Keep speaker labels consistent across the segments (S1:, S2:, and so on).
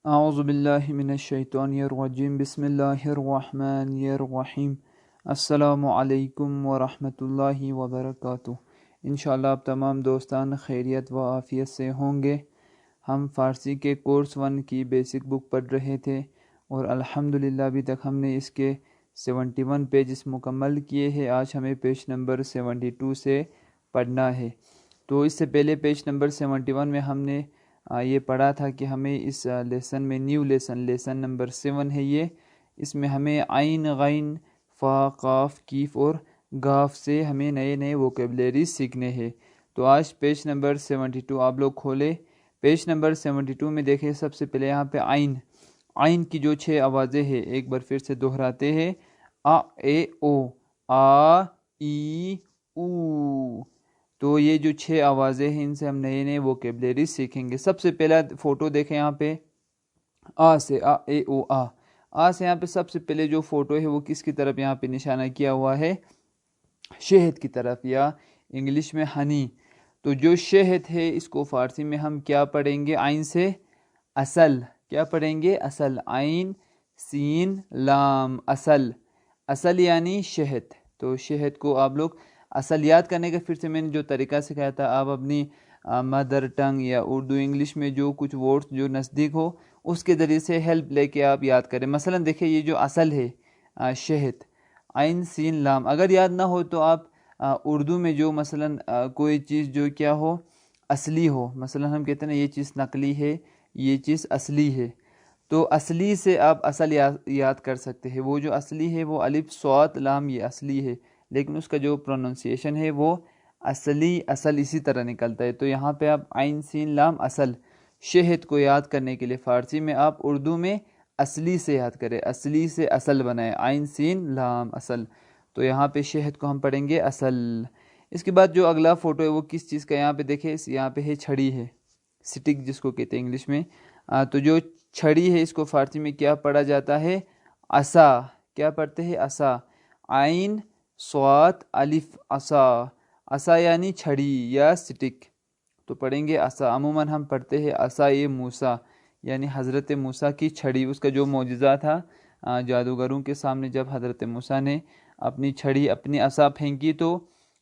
S1: اعوذ باللہ من الشیطان الرجیم بسم اللہ الرحمن الرحیم السلام علیکم ورحمۃ اللہ وبرکاتہ۔ انشاءاللہ آپ تمام دوستان خیریت و عافیت سے ہوں گے۔ ہم فارسی کے کورس 1 کی بیسک بک پڑھ رہے تھے اور الحمدللہ ابھی تک ہم نے اس کے 71 پیجز مکمل کیے ہیں۔ آج ہمیں پیج نمبر 72 سے پڑھنا ہے۔ تو اس سے پہلے پیج نمبر 71 میں ہم نے یہ پڑھا تھا کہ ہمیں اس لیسن میں نیو لیسن نمبر 7 ہے یہ، اس میں ہمیں عین، غین، فا، قاف، کیف اور گاف سے ہمیں نئے ووکیبلری سیکھنے ہیں۔ تو آج پیج نمبر 72 آپ لوگ کھولے۔ پیج نمبر 72 میں دیکھیں، سب سے پہلے یہاں پہ عین کی جو 6 آوازیں ہیں ایک بار پھر سے دہراتے ہیں۔ آ، اے، او، آ، ای، او۔ تو یہ جو 6 آوازیں ہیں ان سے ہم نئے ووکیبلری سیکھیں گے۔ سب سے پہلا فوٹو دیکھیں یہاں پہ، آ سے، آ، اے، او، آ سے یہاں پہ سب سے پہلے جو فوٹو ہے وہ کس کی طرف یہاں پہ نشانہ کیا ہوا ہے؟ شہد کی طرف، یا انگلش میں ہنی۔ تو جو شہد ہے اس کو فارسی میں ہم کیا پڑھیں گے؟ عین سے اصل، کیا پڑھیں گے؟ اصل، عین سین لام، اصل یعنی شہد۔ تو شہد کو آپ لوگ اصل یاد کرنے کا پھر سے میں نے جو طریقہ سکھایا تھا، آپ اپنی مدر ٹنگ یا اردو انگلش میں جو کچھ ورڈز جو نزدیک ہو اس کے ذریعے سے ہیلپ لے کے آپ یاد کریں۔ مثلا دیکھیں یہ جو اصل ہے شہد، عین سین لام، اگر یاد نہ ہو تو آپ اردو میں جو مثلا کوئی چیز جو کیا ہو، اصلی ہو، مثلا ہم کہتے ہیں نا یہ چیز نقلی ہے، یہ چیز اصلی ہے، تو اصلی سے آپ اصل یاد کر سکتے ہیں۔ وہ جو اصلی ہے وہ الف صاد لام، یہ اصلی ہے، لیکن اس کا جو پروننسیشن ہے وہ اصل اسی طرح نکلتا ہے۔ تو یہاں پہ آپ عین سین لام اصل، شہد کو یاد کرنے کے لیے فارسی میں آپ اردو میں اصلی سے یاد کریں، اصلی سے اصل بنائیں، عین سین لام اصل۔ تو یہاں پہ شہد کو ہم پڑھیں گے اصل۔ اس کے بعد جو اگلا فوٹو ہے وہ کس چیز کا؟ یہاں پہ دیکھیں، یہاں پہ ہے چھڑی ہے، سٹک جس کو کہتے ہیں انگلش میں۔ تو جو چھڑی ہے اس کو فارسی میں کیا پڑھا جاتا ہے؟ عصا، کیا پڑھتے ہیں؟ عصا، عین صاد الف عصا، عصا یعنی چھڑی یا سٹک، تو پڑھیں گے عصا۔ عموماً ہم پڑھتے ہیں عصا یہ موسیٰ، یعنی حضرت موسیٰ کی چھڑی، اس کا جو معجزہ تھا جادوگروں کے سامنے، جب حضرت موسیٰ نے اپنی چھڑی، اپنی عصا پھینکی تو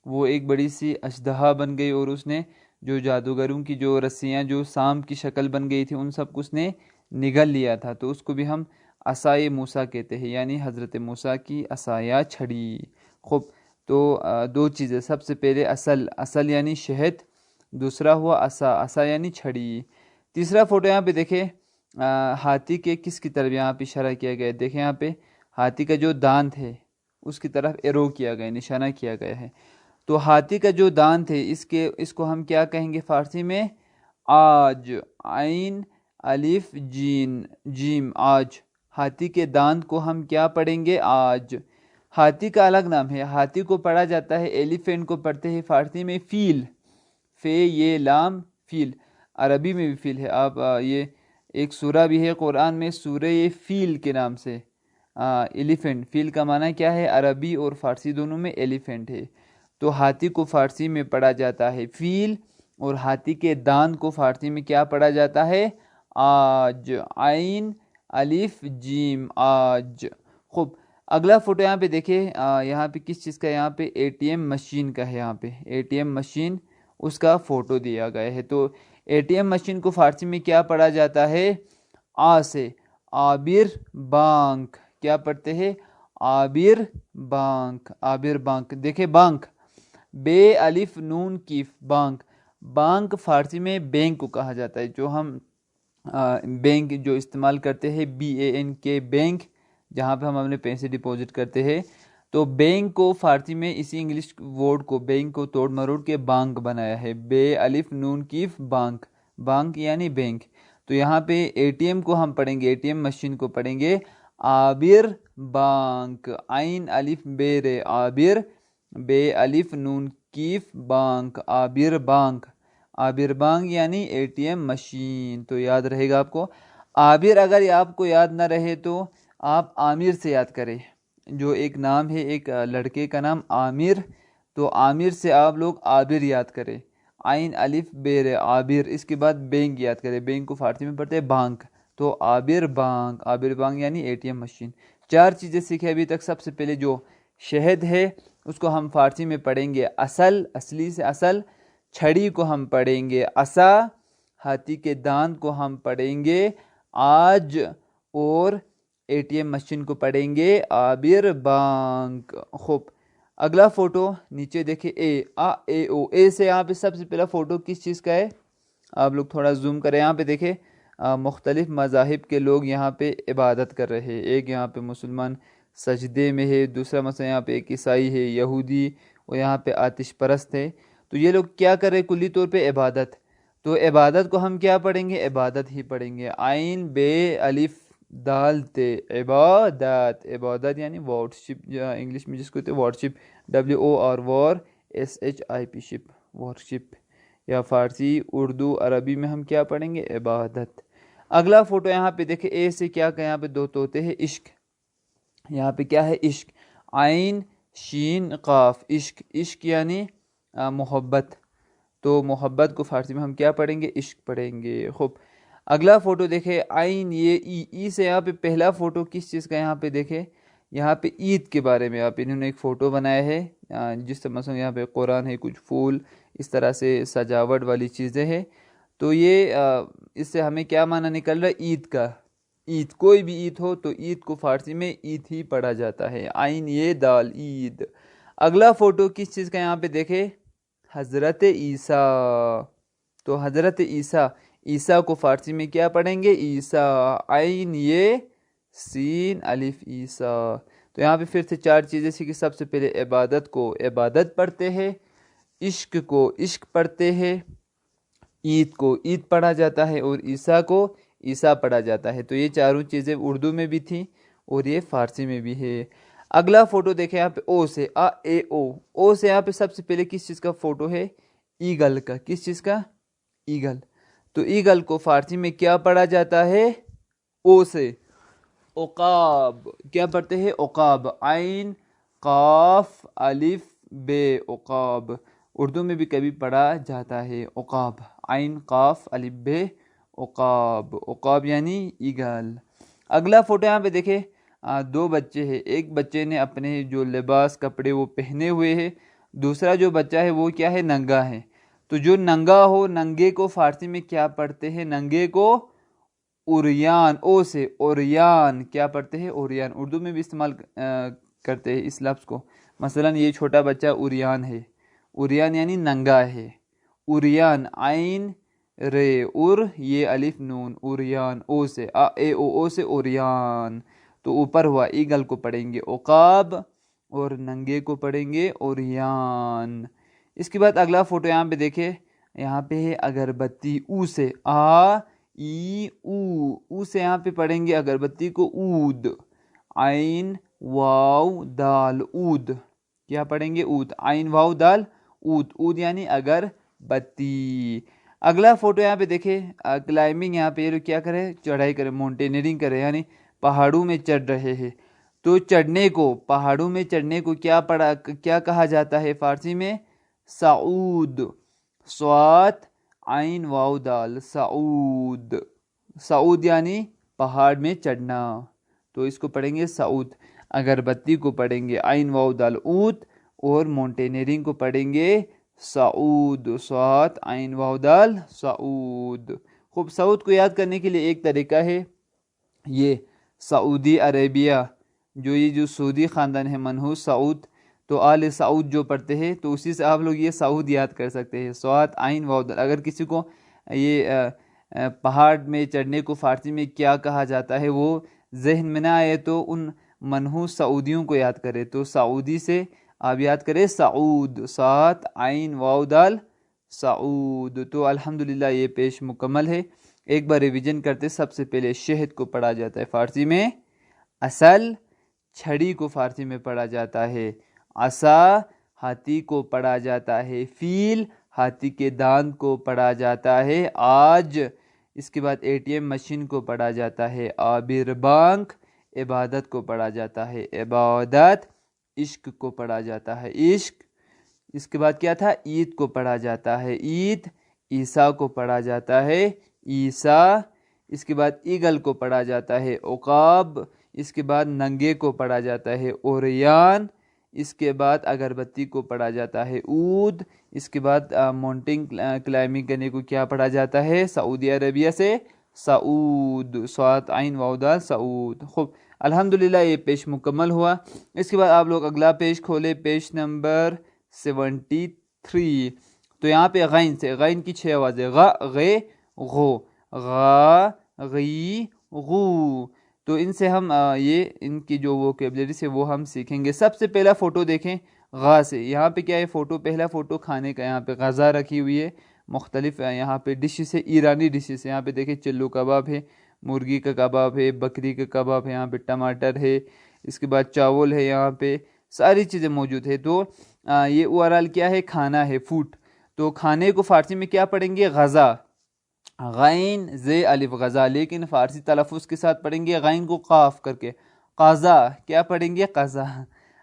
S1: وہ ایک بڑی سی اژدہا بن گئی، اور اس نے جو جادوگروں کی جو رسیاں جو سانپ کی شکل بن گئی تھی ان سب کو اس نے نگل لیا تھا، تو اس کو بھی ہم عصائے موسیٰ کہتے ہیں، یعنی حضرت موسیٰ کی عصا یا چھڑی۔ خوب، تو دو چیزیں، سب سے پہلے اصل یعنی شہد، دوسرا ہوا عصا یعنی چھڑی۔ تیسرا فوٹو یہاں پہ دیکھیں، ہاتھی کے کس کی طرف یہاں پہ اشارہ کیا گیا ہے؟ دیکھیں یہاں پہ ہاتھی کا جو دانت ہے اس کی طرف ایرو کیا گیا ہے، نشانہ کیا گیا ہے۔ تو ہاتھی کا جو دانت ہے اس کو ہم کیا کہیں گے فارسی میں؟ آج، عین الف جیم، آج۔ ہاتھی کے دانت کو ہم کیا پڑھیں گے؟ آج۔ ہاتھی کا الگ نام ہے، ہاتھی کو پڑھا جاتا ہے، ایلیفینٹ کو پڑھتے ہیں فارسی میں فیل، فے یہ لام، فیل، عربی میں بھی فیل ہے۔ آپ یہ ایک سورہ بھی ہے قرآن میں، سورہ فیل کے نام سے، ایلیفینٹ، فیل کا معنی کیا ہے؟ عربی اور فارسی دونوں میں ایلیفینٹ ہے۔ تو ہاتھی کو فارسی میں پڑھا جاتا ہے فیل، اور ہاتھی کے دانت کو فارسی میں کیا پڑھا جاتا ہے؟ آج، عین الف جیم، آج۔ خوب، اگلا فوٹو یہاں پہ دیکھیں، یہاں پہ کس چیز کا؟ یہاں پہ اے ٹی ایم مشین کا ہے، یہاں پہ اے ٹی ایم مشین اس کا فوٹو دیا گیا ہے۔ تو اے ٹی ایم مشین کو فارسی میں کیا پڑھا جاتا ہے؟ آ سے، آبر بانک، کیا پڑھتے ہیں؟ آبر بانک، آبر بانک۔ دیکھیں بانک، بے الف نون کیف، بانک فارسی میں بینک کو کہا جاتا ہے، جو ہم بینک جو استعمال کرتے ہیں، BANK، بینک، جہاں پہ ہم اپنے پیسے ڈپوزٹ کرتے ہیں۔ تو بینک کو فارسی میں اسی انگلش ورڈ کو، بینک کو توڑ مروڑ کے بانک بنایا ہے، بے الف نون کیف بانک یعنی بینک۔ تو یہاں پہ اے ٹی ایم کو ہم پڑھیں گے، اے ٹی ایم مشین کو پڑھیں گے آبر بانک، عین الف بے رے، آبر، بے الف نون کیف بانک، آبر بانک یعنی اے ٹی ایم مشین۔ تو یاد رہے گا آپ کو۔ آبر اگر آپ کو یاد نہ رہے تو آپ عامر سے یاد کریں، جو ایک نام ہے، ایک لڑکے کا نام عامر، تو عامر سے آپ لوگ آبر یاد کریں، عین الف بیر عابر۔ اس کے بعد بینک یاد کریں، بینک کو فارسی میں پڑھتے ہیں بانک، تو آبر بانگ یعنی ATM مشین۔ 4 چیزیں سیکھے ابھی تک۔ سب سے پہلے جو شہد ہے اس کو ہم فارسی میں پڑھیں گے اصل، اصلی سے اصل۔ چھڑی کو ہم پڑھیں گے عصا، ہاتھی کے دانت کو ہم پڑھیں گے آج، اور ATM مشین کو پڑھیں گے آبر بانک۔ خوب، اگلا فوٹو نیچے دیکھیں، اے او، اے سے یہاں پہ سب سے پہلا فوٹو کس چیز کا ہے؟ آپ لوگ تھوڑا زوم کریں، یہاں پہ دیکھیں مختلف مذاہب کے لوگ یہاں پہ عبادت کر رہے ہیں۔ ایک یہاں پہ مسلمان سجدے میں ہے، دوسرا مثلا یہاں پہ ایک عیسائی ہے، یہودی، اور یہاں پہ آتش پرست ہے۔ تو یہ لوگ کیا کر رہے کلی طور پہ؟ عبادت۔ تو عبادت کو ہم کیا پڑھیں گے؟ عبادت ہی پڑھیں گے۔ عین بے الف دال تے، عبادت، عبادت یعنی ورشپ، انگلش میں جس کو کہتے ہیں ورشپ، WOR وار SHIP شپ، ورشپ، یا فارسی اردو عربی میں ہم کیا پڑھیں گے؟ عبادت۔ اگلا فوٹو یہاں پہ دیکھیں، اے سے کیا کہ یہاں پہ 2 طوطے ہیں، عشق۔ یہاں پہ کیا ہے؟ عشق، عین شین قاف، عشق، عشق یعنی محبت۔ تو محبت کو فارسی میں ہم کیا پڑھیں گے؟ عشق پڑھیں گے۔ خوب، اگلا فوٹو دیکھیں، عین یہ ای سے یہاں پہ پہلا فوٹو کس چیز کا؟ یہاں پہ دیکھیں، یہاں پہ عید کے بارے میں انہوں نے ایک فوٹو بنایا ہے، جس سے مثلا یہاں پہ قرآن ہے، کچھ پھول، اس طرح سے سجاوٹ والی چیزیں ہیں۔ تو یہ اس سے ہمیں کیا معنی نکل رہا ہے؟ عید کا۔ عید، کوئی بھی عید ہو تو عید کو فارسی میں عید ہی پڑھا جاتا ہے، عین یہ دال، عید۔ اگلا فوٹو کس چیز کا؟ یہاں پہ دیکھیں، حضرت عیسیٰ۔ تو حضرت عیسیٰ، عیسیٰ کو فارسی میں کیا پڑھیں گے؟ عیسیٰ، عین یہ سین الف، عیسیٰ۔ تو یہاں پہ پھر سے 4 چیزیں سیکھی۔ سب سے پہلے عبادت کو عبادت پڑھتے ہیں، عشق کو عشق پڑھتے ہیں، عید کو عید پڑھا جاتا ہے، اور عیسیٰ کو عیسیٰ پڑھا جاتا ہے۔ تو یہ چاروں چیزیں اردو میں بھی تھیں اور یہ فارسی میں بھی ہے۔ اگلا فوٹو دیکھیں یہاں پہ، او سے، اے او، او سے یہاں پہ سب سے پہلے کس چیز کا فوٹو ہے؟ ایگل کا۔ کس چیز کا؟ ایگل۔ تو ایگل کو فارسی میں کیا پڑھا جاتا ہے؟ او سے عقاب۔ کیا پڑھتے ہیں؟ عقاب، عین قاف الف بے، عقاب۔ اردو میں بھی کبھی پڑھا جاتا ہے عقاب، عین قاف الف بے، عقاب، عقاب یعنی ایگل۔ اگلا فوٹو یہاں پہ دیکھیں، 2 بچے ہیں۔ ایک بچے نے اپنے جو لباس کپڑے وہ پہنے ہوئے ہیں، دوسرا جو بچہ ہے وہ کیا ہے؟ ننگا ہے۔ تو جو ننگا ہو، ننگے کو فارسی میں کیا پڑھتے ہیں؟ ننگے کو عریان، او سے عریان، کیا پڑھتے ہیں؟ عریان۔ اردو میں بھی استعمال کرتے ہیں اس لفظ کو، مثلا یہ چھوٹا بچہ عریان ہے، عریان یعنی ننگا ہے، عریان، عین رے، یہ الف نون، عریان، او سے، اے او سے عریان۔ تو اوپر ہوا، ایگل کو پڑھیں گے عقاب اور ننگے کو پڑھیں گے عریان۔ اس کے بعد اگلا فوٹو یہاں پہ دیکھیں، یہاں پہ ہے اگربتی، او سے، او سے یہاں پہ پڑھیں گے اگربتی کو عود، عین واو دال، عود، کیا پڑھیں گے؟ عود، عین واو دال، عود، عود یعنی اگربتی۔ اگلا فوٹو یہاں پہ دیکھیں، کلائمبنگ، یہاں پہ یہ لوگ کیا کرے؟ چڑھائی کرے، ماؤنٹینئرنگ کرے، یعنی پہاڑوں میں چڑھ رہے ہیں۔ تو چڑھنے کو، پہاڑوں میں چڑھنے کو کیا کہا جاتا ہے فارسی میں؟ صعود، صاد عین واو دال، صعود، صعود یعنی پہاڑ میں چڑھنا، تو اس کو پڑھیں گے صعود۔ اگربتی کو پڑھیں گے عین واو دال عود، اور ماؤنٹینئرنگ کو پڑھیں گے صعود، صاد عین واو دال، صعود۔ خوب، سعود کو یاد کرنے کے لیے ایک طریقہ ہے، یہ سعودی عربیہ، جو سعودی خاندان ہے، منحوس سعود، تو آل سعود جو پڑھتے ہیں، تو اسی سے آپ لوگ یہ سعود یاد کر سکتے ہیں، صاد عین واو دال۔ اگر کسی کو یہ پہاڑ میں چڑھنے کو فارسی میں کیا کہا جاتا ہے وہ ذہن میں نہ آئے، تو ان منحوس سعودیوں کو یاد کرے، تو سعودی سے آپ یاد کریں سعود، صاد عین واو دال، سعود۔ تو الحمدللہ یہ پیش مکمل ہے۔ ایک بار ریویژن کرتے، سب سے پہلے شہد کو پڑھا جاتا ہے فارسی میں اصل، چھڑی کو فارسی میں پڑھا جاتا ہے عصا، ہاتھی کو پڑھا جاتا ہے فیل، ہاتھی کے دانت کو پڑھا جاتا ہے آج، اس کے بعد ATM مشین کو پڑھا جاتا ہے آبر بانک، عبادت کو پڑھا جاتا ہے عبادت، عشق کو پڑھا جاتا ہے عشق، اس کے بعد کیا تھا؟ عید کو پڑھا جاتا ہے عید، عیسیٰ کو پڑھا جاتا ہے عیسیٰ، اس کے بعد ایگل کو پڑھا جاتا ہے عقاب، اس کے بعد ننگے کو پڑھا جاتا ہے اوریان، اس کے بعد اگربتی کو پڑھا جاتا ہے عود، اس کے بعد ماؤنٹین کلائمبنگ کرنے کو کیا پڑھا جاتا ہے سعودی عربیہ سے سعود، صاد عین واو دال سعود۔ خوب الحمدللہ یہ پیج مکمل ہوا۔ اس کے بعد آپ لوگ اگلا پیج کھولے، پیج نمبر 73۔ تو یہاں پہ غین سے، غین کی 6 آوازیں، غ غے غو، غا غی غو، تو ان سے ہم یہ ان کی جو ووکیبلری سے وہ ہم سیکھیں گے۔ سب سے پہلا فوٹو دیکھیں غا سے، یہاں پہ کیا ہے فوٹو، پہلا فوٹو کھانے کا، یہاں پہ غذا رکھی ہوئی ہے مختلف، یہاں پہ ڈشز ہے، ایرانی ڈشز، یہاں پہ دیکھیں چلو کباب ہے، مرغی کا کباب ہے، بکری کا کباب ہے، یہاں پہ ٹماٹر ہے، اس کے بعد چاول ہے، یہاں پہ ساری چیزیں موجود ہے۔ تو یہ اوورال کیا ہے، کھانا ہے، فوڈ۔ تو کھانے کو فارسی میں کیا پڑھیں گے، غذا، غین زے الف غذا، لیکن فارسی تلفظ کے ساتھ پڑھیں گے غین کو قاف کر کے، قضا، کیا پڑھیں گے، قضا۔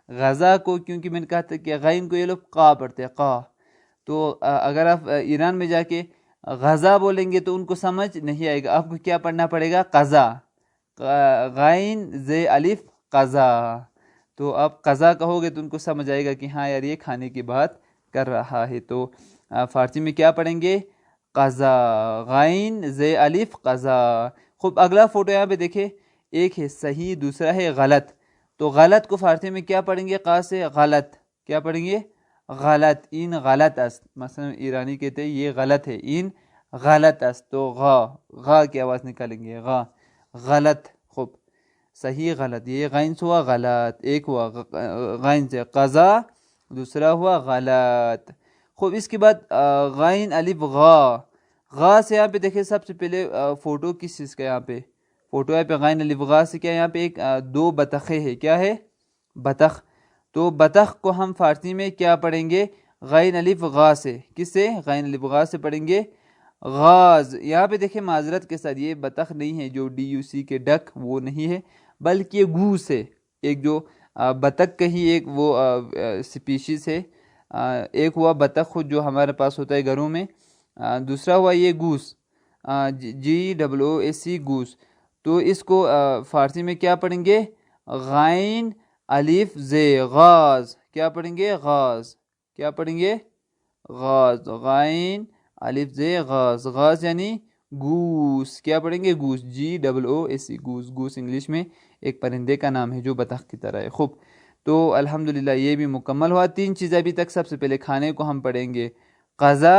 S1: غذا کو کیونکہ میں نے کہا تھا کہ غین کو یہ لوگ قا پڑھتے ہیں، قا، تو اگر آپ ایران میں جا کے غذا بولیں گے تو ان کو سمجھ نہیں آئے گا، آپ کو کیا پڑھنا پڑے گا، قضا، غین زے الف قضا۔ تو آپ قضا کہو گے تو ان کو سمجھ آئے گا کہ ہاں یار یہ کھانے کی بات کر رہا ہے۔ تو فارسی میں کیا پڑھیں گے، قضا، غین زے الف قضا۔ خوب اگلا فوٹو یہاں پہ دیکھیں، ایک ہے صحیح، دوسرا ہے غلط۔ تو غلط کو فارسی میں کیا پڑھیں گے، قا سے غلط، کیا پڑھیں گے، غلط، ان غلط است، مثلا ایرانی کہتے ہیں یہ غلط ہے، ان غلط است، تو غا، غا کی آواز نکالیں گے، غا، غلط۔ خوب صحیح غلط، یہ غین سے ہوا غلط، ایک ہوا غین سے قضا، دوسرا ہوا غلط۔ خوب اس کے بعد غین الف غا، غا سے یہاں پہ دیکھیں سب سے پہلے فوٹو کس چیز کا، یہاں پہ فوٹو ہے پہ غین الف غا سے کیا، یہاں پہ ایک دو بطخیں ہے، کیا ہے، بطخ۔ تو بطخ کو ہم فارسی میں کیا پڑھیں گے، غین الف غا سے، کس سے، غین الف غا سے پڑھیں گے غاز۔ یہاں پہ دیکھیں معذرت کے ساتھ یہ بطخ نہیں ہے جو DUC کے ڈک، وہ نہیں ہے، بلکہ یہ گوس ہے، ایک جو بطخ کا ہی ایک وہ سپیشیز ہے، ایک ہوا بطخ جو ہمارے پاس ہوتا ہے گھروں میں، دوسرا ہوا یہ گوس، GOOS گوس۔ تو اس کو فارسی میں کیا پڑھیں گے، غین الف زے غاز، کیا پڑھیں گے، غاز، کیا پڑھیں گے، غاز، غین الف زے غاز، غاز یعنی گوس، کیا پڑھیں گے، گوس، GOOS گوس، گوس انگلش میں ایک پرندے کا نام ہے جو بطخ کی طرح ہے۔ خوب تو الحمدللہ یہ بھی مکمل ہوا۔ 3 چیزیں ابھی تک، سب سے پہلے کھانے کو ہم پڑھیں گے قضا،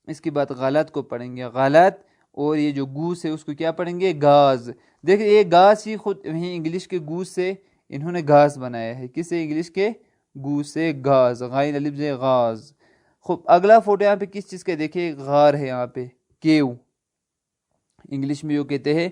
S1: اس کے بعد غلط کو پڑھیں گے غلط، اور یہ جو گوس ہے اس کو کیا پڑھیں گے، گاز۔ دیکھیں یہ گاز ہی خود وہیں انگلش کے گوس سے انہوں نے گاز بنایا ہے، کس سے، انگلش کے گوس سے گاز، غین الف سے غاز۔ خوب اگلا فوٹو یہاں پہ کس چیز کا دیکھیں، غار ہے، یہاں پہ کیو انگلش میں جو کہتے ہیں۔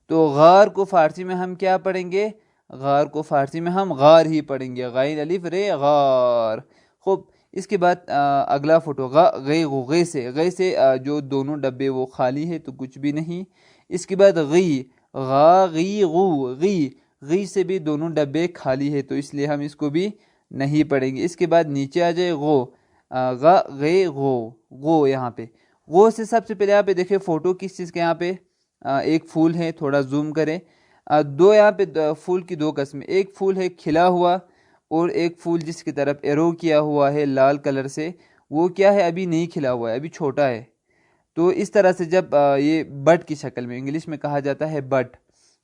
S1: تو غار کو فارسی میں ہم کیا پڑھیں گے، غار کو فارسی میں ہم غار ہی پڑھیں گے، غین الف رے غار۔ خوب اس کے بعد اگلا فوٹو غے غو، غے سے جو دونوں ڈبے وہ خالی ہے تو کچھ بھی نہیں۔ اس کے بعد غی، غا غی غو، غی سے بھی دونوں ڈبے خالی ہے تو اس لیے ہم اس کو بھی نہیں پڑھیں گے۔ اس کے بعد نیچے آ جائے غو، غا غے غو، غو، یہاں پہ غو سے سب سے پہلے یہاں پہ دیکھیں فوٹو کس چیز کا، یہاں پہ ایک پھول ہے، تھوڑا زوم کریں، دو یہاں پہ پھول کی 2 قسمیں، ایک پھول ہے کھلا ہوا اور ایک پھول جس کی طرف ایرو کیا ہوا ہے لال کلر سے، وہ کیا ہے، ابھی نہیں کھلا ہوا ہے، ابھی چھوٹا ہے۔ تو اس طرح سے جب یہ بڈ کی شکل میں، انگلش میں کہا جاتا ہے بڈ،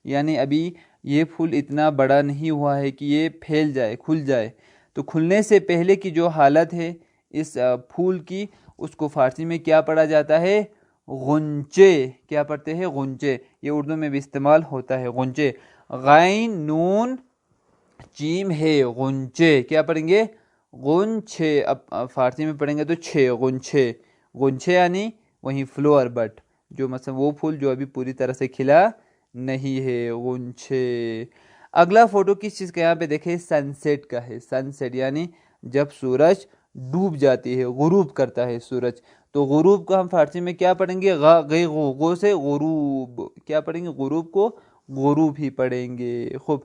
S1: یعنی ابھی یہ پھول اتنا بڑا نہیں ہوا ہے کہ یہ پھیل جائے، کھل جائے، تو کھلنے سے پہلے کی جو حالت ہے اس پھول کی، اس کو فارسی میں کیا پڑھا جاتا ہے، غنچے، کیا پڑھتے ہیں، غنچے، یہ اردو میں بھی استعمال ہوتا ہے، غنچے، غین نون جیم ہے، غنچے، کیا پڑھیں گے، غنچے، اب فارسی میں پڑھیں گے تو 6 غنچے، غنچے یعنی وہیں فلور بٹ، جو مثلا وہ پھول جو ابھی پوری طرح سے کھلا نہیں ہے، غنچے۔ اگلا فوٹو کس چیز کا، یہاں پہ دیکھیں سن سیٹ کا ہے، سن سیٹ یعنی جب سورج ڈوب جاتی ہے، غروب کرتا ہے سورج، تو غروب کو ہم فارسی میں کیا پڑھیں گے، غا غے غو، غو سے غروب، کیا پڑھیں گے، غروب کو غروب ہی پڑھیں گے۔ خوب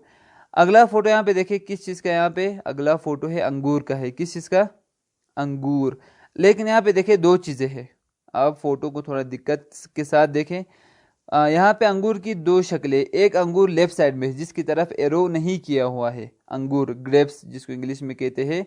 S1: اگلا فوٹو یہاں پہ دیکھیں کس چیز کا، یہاں پہ اگلا فوٹو ہے انگور کا ہے، کس چیز کا، انگور، لیکن یہاں پہ دیکھیں 2 چیزیں ہیں، آپ فوٹو کو تھوڑا دقت کے ساتھ دیکھیں، یہاں پہ انگور کی دو شکلیں، ایک انگور لیفٹ سائڈ میں جس کی طرف ایرو نہیں کیا ہوا ہے، انگور گریپس جس کو انگلش میں کہتے ہیں،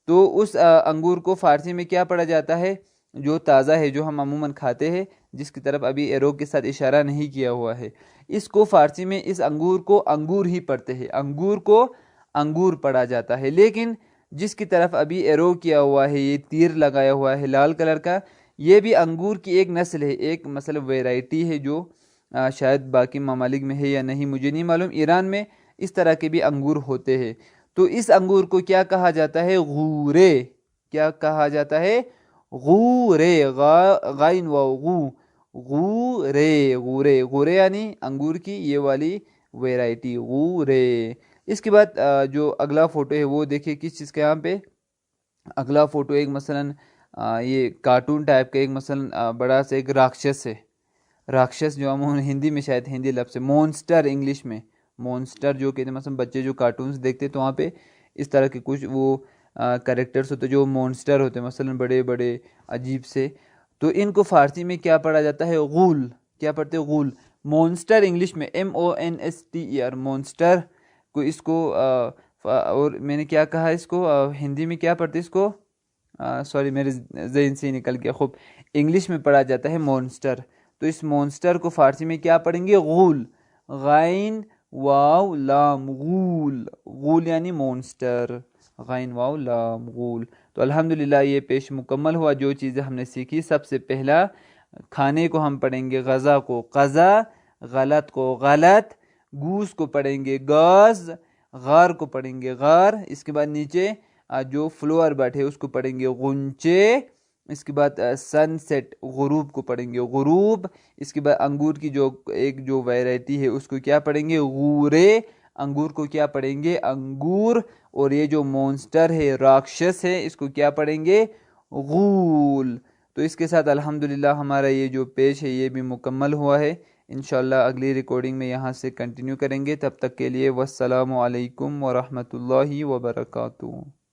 S1: تو اس انگور کو فارسی میں کیا پڑھا جاتا ہے؟ جو تازہ ہے، جو ہم عموماً کھاتے ہیں، جس کی طرف ابھی ایرو کے ساتھ اشارہ نہیں کیا ہوا ہے، اس کو فارسی میں اس انگور کو انگور ہی پڑھتے ہیں، انگور کو انگور پڑھا جاتا ہے۔ لیکن جس کی طرف ابھی ایرو کیا ہوا ہے، یہ تیر لگایا ہوا ہے لال کلر کا، یہ بھی انگور کی ایک نسل ہے، ایک مثلا ویرائٹی ہے جو شاید باقی ممالک میں ہے یا نہیں مجھے نہیں معلوم، ایران میں اس طرح کے بھی انگور ہوتے ہیں۔ تو اس انگور کو کیا کہا جاتا ہے؟ غورے۔ کیا کہا جاتا ہے؟ غورے، غائن واو غو، غورے، غورے، غورے یعنی انگور کی یہ والی ویرائٹی، غورے۔ اس کے بعد جو اگلا فوٹو ہے وہ دیکھیں کس چیز کا، یہاں پہ اگلا فوٹو ایک مثلاً یہ کارٹون ٹائپ کا ایک مثلاً بڑا سا ایک راکشس ہے، راکشس جو ہم ہندی میں شاید ہندی لفظ ہے مونسٹر، انگلش میں مونسٹر جو کہتے ہیں، مثلا بچے جو کارٹونز دیکھتے تو وہاں پہ اس طرح کے کچھ وہ کریکٹرز ہوتے جو مونسٹر ہوتے ہیں، مثلا بڑے بڑے عجیب سے، تو ان کو فارسی میں کیا پڑھا جاتا ہے؟ غول۔ کیا پڑھتے ہیں؟ غول۔ مونسٹر انگلش میں MONSTER، مونسٹر کو اس کو اور میں نے کیا کہا اس کو ہندی میں کیا پڑھتے اس کو، سوری میرے ذہن سے نکل گیا، خوب انگلش میں پڑھا جاتا ہے مونسٹر، تو اس مونسٹر کو فارسی میں کیا پڑھیں گے؟ غول، غائن واو لام، غول، غول یعنی مونسٹر، غائن واو لام، غول۔ تو الحمدللہ یہ پیش مکمل ہوا، جو چیزیں ہم نے سیکھی۔ سب سے پہلا کھانے کو ہم پڑھیں گے غذا کو قضا، غلط کو غلط، گوس کو پڑھیں گے گاز، غار کو پڑھیں گے غار، اس کے بعد نیچے جو فلور بٹ ہے اس کو پڑھیں گے غنچے، اس کے بعد سن سیٹ غروب کو پڑھیں گے غروب، اس کے بعد انگور کی جو ویرائٹی ہے اس کو کیا پڑھیں گے؟ غورے، انگور کو کیا پڑھیں گے؟ انگور، اور یہ جو مونسٹر ہے، راکشس ہے، اس کو کیا پڑھیں گے؟ غول۔ تو اس کے ساتھ الحمدللہ ہمارا یہ جو پیج ہے یہ بھی مکمل ہوا ہے۔ انشاءاللہ اگلی ریکارڈنگ میں یہاں سے کنٹینیو کریں گے، تب تک کے لیے والسلام علیکم ورحمۃ اللہ وبرکاتہ۔